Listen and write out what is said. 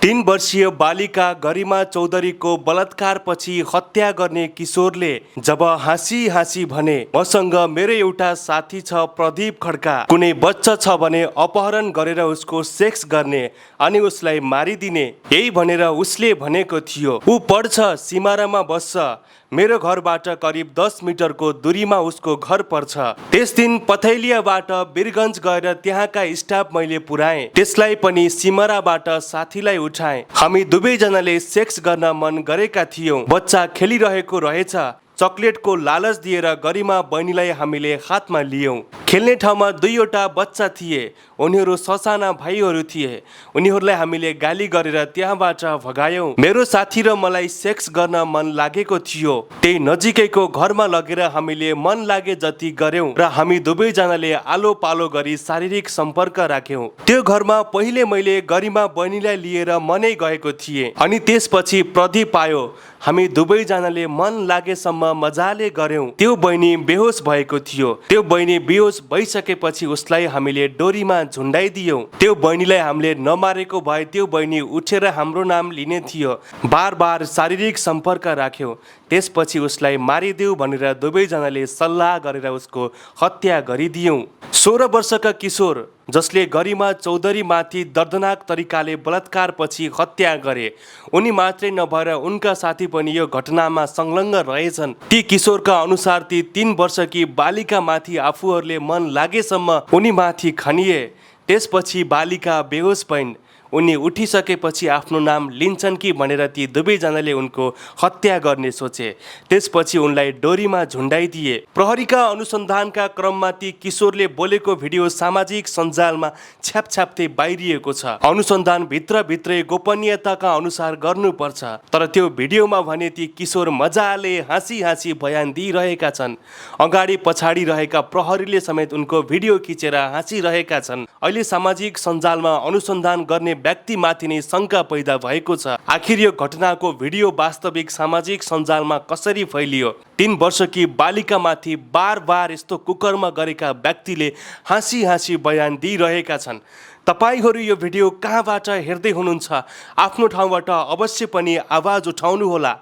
तीन वर्षीय बालिका गरिमा चौधरीको बलात्कारपछि हत्या गर्ने किशोरले जब हाँसी हाँसी भने, मसँग मेरो एउटा साथी छ प्रदीप खड्का, कुनै बच्चा छ भने अपहरण गरेर उसको सेक्स गर्ने अनि उसलाई मारिदिने, यही भनेर उसले भनेको थियो। ऊ पढ्छ, सिमारामा बस्छ, मेरो घरबाट करिब 10 मिटरको दूरीमा उसको घर पर्छ। त्यस दिन पथैलियाबाट वीरगञ्ज गएर त्यहाँका स्टाफ मैले पुर्याएँ। त्यसलाई पनि सिमराबाट साथीलाई उठाएँ। हामी दुवैजनाले सेक्स गर्न मन गरेका थियौँ। बच्चा खेलिरहेको रहेछ। चकलेटको लालच दिएर गरिमा बहिनीलाई हामीले हातमा लियौँ। खेल्ने ठाउँमा दुईवटा बच्चा थिए। उनीहरू ससाना भाइहरू थिए। उनीहरूलाई हामीले गाली गरेर त्यहाँबाट भगायौँ। मेरो साथी र मलाई सेक्स गर्न मन लागेको थियो। त्यही नजिकैको घरमा लगेर हामीले मन लागे जति गर्यौँ र हामी दुवैजनाले आलो पालो गरी शारीरिक सम्पर्क राख्यौँ। त्यो घरमा पहिले मैले गरिमा बहिनीलाई लिएर मनै गएको थिएँ। अनि त्यसपछि प्रदीप आयो। हामी दुवैजनाले मन लागेसम्म मजाले गर्यौँ। त्यो बहिनी बेहोस भएको थियो। त्यो बहिनी बेहोस भइसकेपछि उसलाई हामीले डोरीमा झुन्डाइदियौँ। त्यो बहिनीलाई हामीले नमारेको भए त्यो बहिनी उठेर हाम्रो नाम लिने थियो। बार बार शारीरिक सम्पर्क राख्यौँ। त्यसपछि उसलाई मारिदेऊ भनेर दुवैजनाले सल्लाह गरेर उसको हत्या गरिदियौँ। 16 वर्षका किशोर जसले गरिमा चौधरीमाथि दर्दनाक तरिकाले बलात्कारपछि हत्या गरे, उनी मात्रै नभएर उनका साथी पनि यो घटनामा संलग्न रहेछन्। ती किशोरका अनुसार ती 3 वर्षकी बालिकामाथि आफूहरूले मन लागेसम्म उनीमाथि खनिए। त्यसपछि बालिका बेहोस भइन्। उनी उठिसकेपछि आफ्नो नाम लिन्छन् कि भनेर ती दुवैजनाले उनको हत्या गर्ने सोचे। त्यसपछि उनलाई डोरीमा झुन्डाइदिए। प्रहरीका अनुसन्धानका क्रममा ती किशोरले बोलेको भिडियो सामाजिक सञ्जालमा छ्यापछ्याप्दै बाहिरिएको छ। अनुसन्धान भित्रभित्रै गोपनीयताका अनुसार गर्नुपर्छ। तर त्यो भिडियोमा भने ती किशोर मजाले हाँसी हाँसी बयान दिइरहेका छन्। अगाडि पछाडि रहेका प्रहरीले समेत उनको भिडियो खिचेर हाँसिरहेका छन्। अहिले सामाजिक सञ्जालमा अनुसन्धान गर्ने व्यक्तिमाथि नै शङ्का पैदा भएको छ। आखिर यो घटनाको भिडियो वास्तविक सामाजिक सञ्जालमा कसरी फैलियो? 3 वर्षकी बालिकामाथि बार बार यस्तो कुकर्म गरेका व्यक्तिले हाँसी हाँसी बयान दिइरहेका छन्। तपाईहरू यो भिडियो कहाँबाट हेर्दै हुनुहुन्छ? आफ्नो ठाउँबाट अवश्य पनि आवाज उठाउनुहोला।